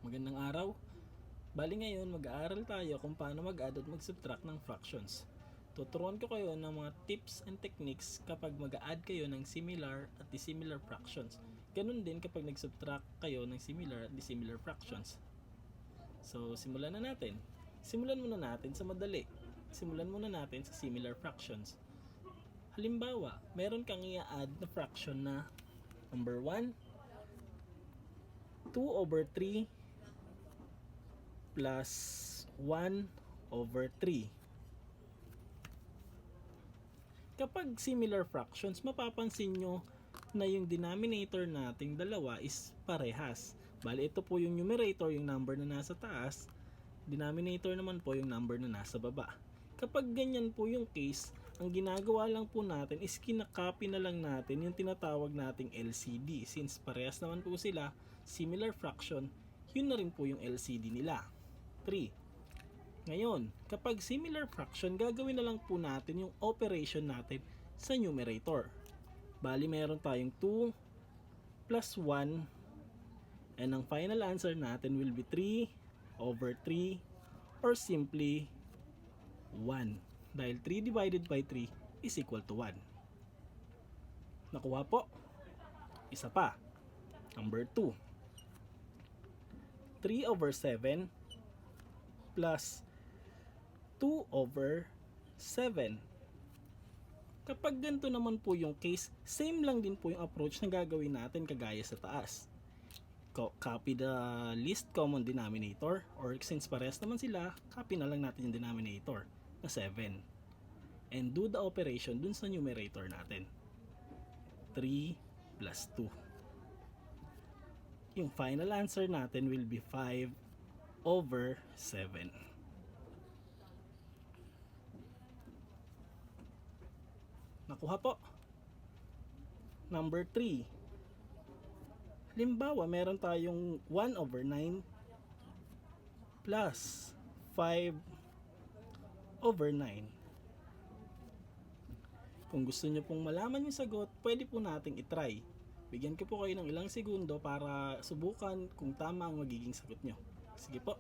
Magandang araw. Bali ngayon mag-aaral tayo kung paano mag-add at mag-subtract ng fractions. Tuturuan ko kayo ng mga tips and techniques kapag mag-add kayo ng similar at dissimilar fractions. Ganun din kapag nag-subtract kayo ng similar at dissimilar fractions. So simulan na natin. Simulan muna natin sa madali. Simulan muna natin sa similar fractions. Halimbawa, meron kang i-add na fraction na number 1, 2/3 plus 1/3. Kapag similar fractions, mapapansin nyo na yung denominator nating dalawa is parehas. Bali, ito po yung numerator, yung number na nasa taas. Denominator naman po yung number na nasa baba. Kapag ganyan po yung case, ang ginagawa lang po natin is kinakopy na lang natin yung tinatawag nating LCD. Since parehas naman po sila, similar fraction, yun na rin po yung LCD nila. 3. Ngayon, kapag similar fraction, gagawin na lang po natin yung operation natin sa numerator. Bali, meron tayong 2 plus 1 and ang final answer natin will be 3/3 or simply 1. Dahil 3 divided by 3 is equal to 1. Nakuha po? Isa pa. Number 2. 3/7 plus 2/7. Kapag ganito naman po yung case, same lang din po yung approach na gagawin natin kagaya sa taas. Copy the least common denominator, or since parehas naman sila, copy na lang natin yung denominator na 7 and do the operation dun sa numerator natin. 3 plus 2. Yung final answer natin will be 5/7. Nakuha po. Number 3. Halimbawa, meron tayong 1/9 plus 5/9. Kung gusto nyo pong malaman yung sagot, pwede po nating itry. Bigyan ko po kayo ng ilang segundo para subukan kung tama ang magiging sagot nyo. Sige po.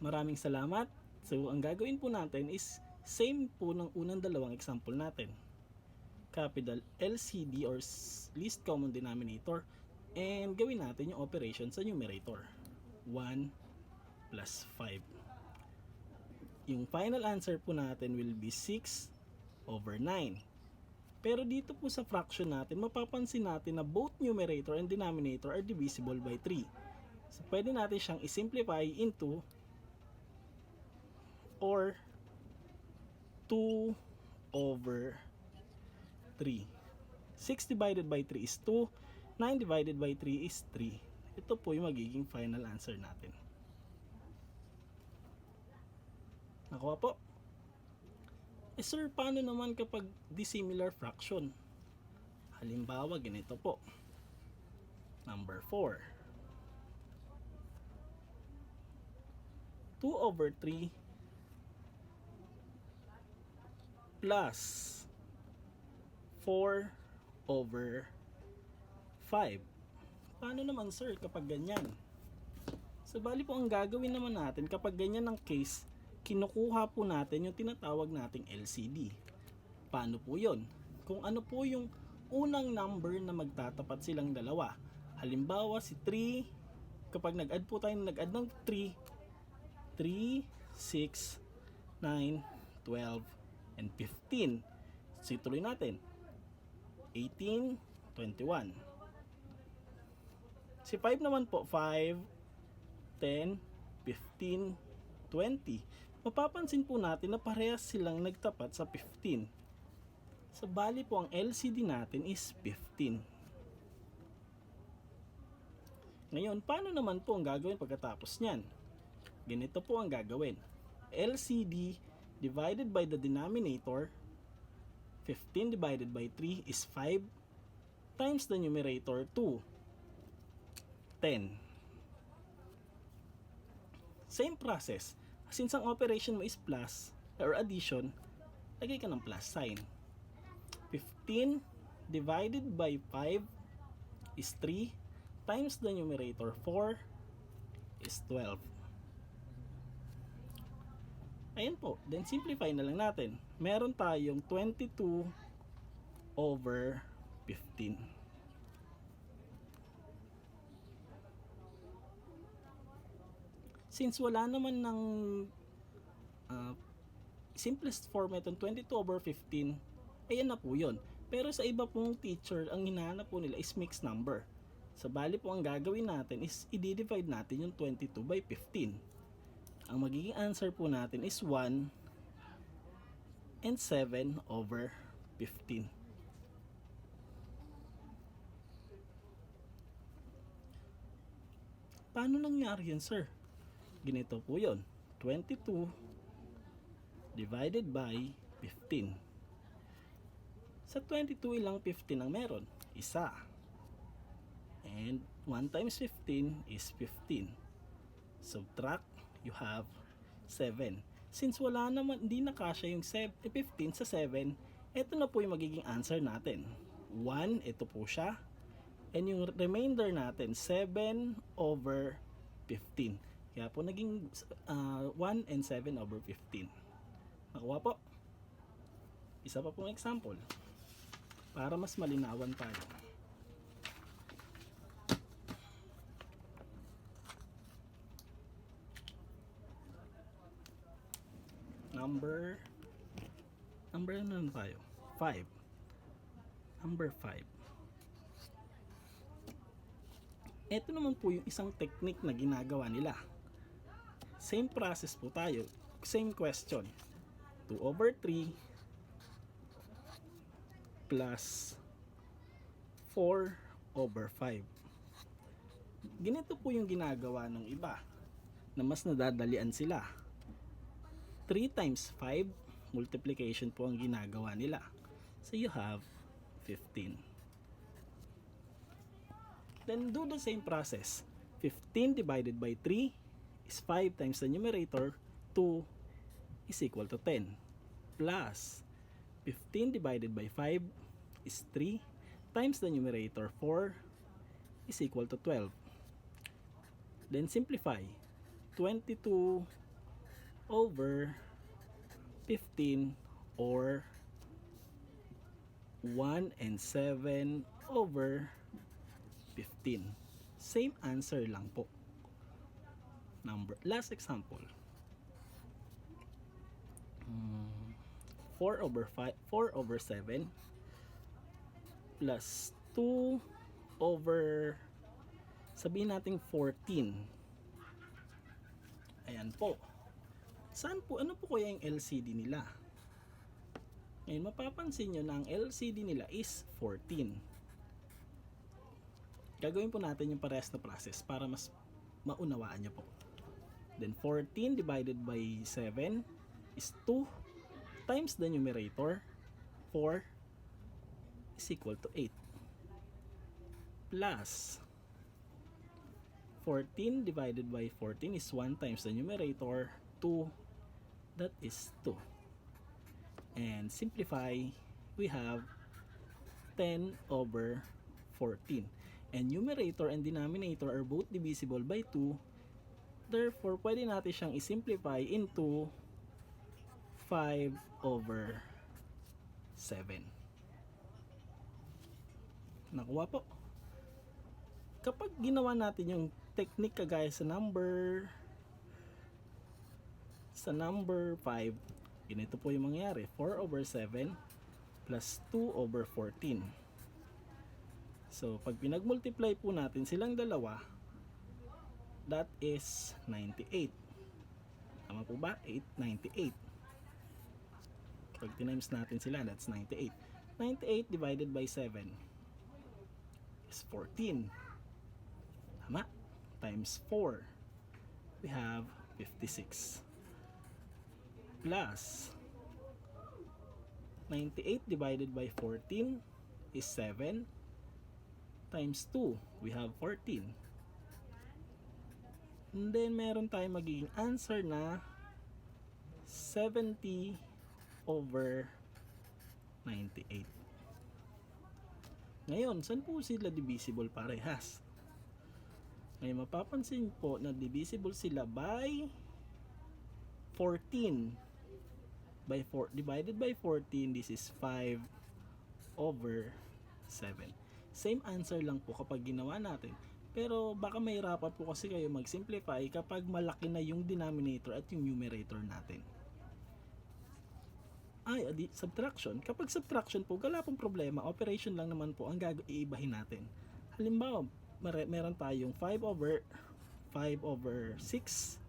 Maraming salamat. So, ang gagawin po natin is same po ng unang dalawang example natin. Capital LCD or least common denominator, and gawin natin yung operation sa numerator. 1 plus 5. Yung final answer po natin will be 6/9. Pero dito po sa fraction natin, mapapansin natin na both numerator and denominator are divisible by 3. So, pwede natin siyang isimplify into or 2/3. 6 divided by 3 is 2. 9 divided by 3 is 3. Ito po yung magiging final answer natin. Nakuha po? Sir, paano naman kapag dissimilar fraction? Halimbawa, ganito po. Number 4. 2/3 plus 4/5. Paano naman sir kapag ganyan? So bali po ang gagawin naman natin kapag ganyan ang case, kinukuha po natin yung tinatawag nating LCD. Paano po yon? Kung ano po yung unang number na magtatapat silang dalawa. Halimbawa si 3, kapag nag-add po tayo ng 3, 6, 9, 12, and 15. So ituloy natin. 18, 21. Si 5 naman po, 5, 10, 15, 20. Mapapansin po natin na parehas silang nagtapat sa 15. So bali po ang LCD natin is 15. Ngayon, paano naman po ang gagawin pagkatapos niyan? Ganito po ang gagawin. LCD divided by the denominator, 15 divided by 3 is 5 times the numerator 2, 10. Same process. Since ang operation mo is plus or addition, lagay ka ng plus sign. 15 divided by 5 is 3 times the numerator 4 is 12. Ayan po. Then simplify na lang natin. Meron tayong 22 over 15. Since wala naman ng simplest format ng 22 over 15, ayan na po yun. Pero sa iba pong teacher, ang hinahanap po nila is mixed number. So bali po ang gagawin natin is i-divide natin yung 22 by 15. Ang magiging answer po natin is 1 and 7 over 15. Paano nangyari yun, sir? Ganito po yun. 22 divided by 15. Sa 22, ilang 15 ang meron? Isa. And 1 times 15 is 15. Subtract, you have 7. Since wala naman, hindi nakasya yung 15 sa 7, ito na po yung magiging answer natin. 1, ito po siya. And yung remainder natin, 7 over 15. Kaya po naging 1 and 7 over 15. Nakuha po. Isa pa pong example. Para mas malinawan tayo. Number ano tayo? 5. Number 5. Ito naman po yung isang technique na ginagawa nila. Same process po tayo. Same question. 2 over 3 plus 4 over 5. Ganito po yung ginagawa ng iba na mas nadadalian sila. 3 times 5 multiplication po ang ginagawa nila. So you have 15. Then do the same process. 15 divided by 3 is 5 times the numerator, 2 is equal to 10. Plus 15 divided by 5 is 3 times the numerator, 4 is equal to 12. Then simplify. 22 over 15 or 1 and 7 over 15. Same answer lang po. Last example. 4 over 7 plus 2 over, sabihin natin 14. Ayan po. Saan po, ano po kaya yung LCD nila? Ngayon, mapapansin nyo na ang LCD nila is 14. Gagawin po natin yung parehas na process para mas maunawaan nyo po. Then 14 divided by 7 is 2 times the numerator, 4 is equal to 8. Plus 14 divided by 14 is 1 times the numerator, 2, that is 2. And simplify, we have 10 over 14. And numerator and denominator are both divisible by 2. Therefore, pwede natin siyang isimplify into 5 over 7. Nakuha po. Kapag ginawa natin yung technique kagaya sa number 5, ganito po yung mangyayari. 4 over 7 plus 2 over 14. So, pag pinag-multiply po natin silang dalawa, that is 98. Tama po ba? 98. Pag tinimes natin sila, that's 98. 98 divided by 7 is 14. Tama? Times 4. We have 56. Plus 98 divided by 14 is 7. Times 2, we have 14. And then meron tayong magiging answer na 70 over 98. Ngayon, saan po sila divisible parehas? Ngayon, mapapansin po na divisible sila by 14. By 4, divided by 14, this is 5 over 7. Same answer lang po kapag ginawa natin. Pero baka mahirapan po kasi kayo mag-simplify kapag malaki na yung denominator at yung numerator natin. Subtraction. Kapag subtraction po, wala pong problema. Operation lang naman po ang iibahin natin. Halimbawa, meron tayong 5 over 6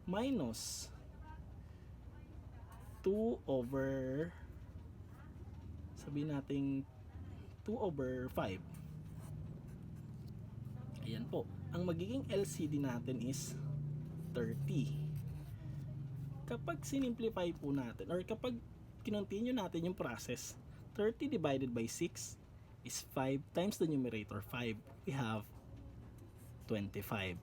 minus 2 over, sabihin natin 2 over 5. Ayan po. Ang magiging LCD natin is 30. Kapag sinimplify po natin, or kapag kinontinue natin yung process, 30 divided by 6 is 5 times the numerator 5. We have 25.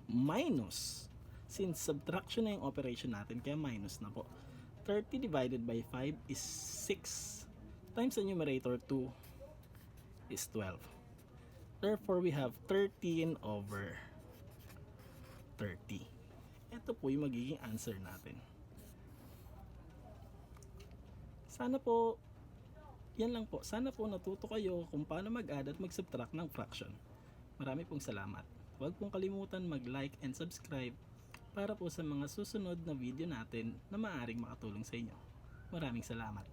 Minus, since subtraction na yung operation natin, kaya minus na po. 30 divided by 5 is 6 times the numerator 2 is 12. Therefore, we have 13 over 30. Ito po yung magiging answer natin. Sana po, yan lang po. Sana po natuto kayo kung paano mag-add at mag-subtract ng fraction. Marami pong salamat. Huwag pong kalimutan mag-like and subscribe para po sa mga susunod na video natin na maaaring makatulong sa inyo. Maraming salamat.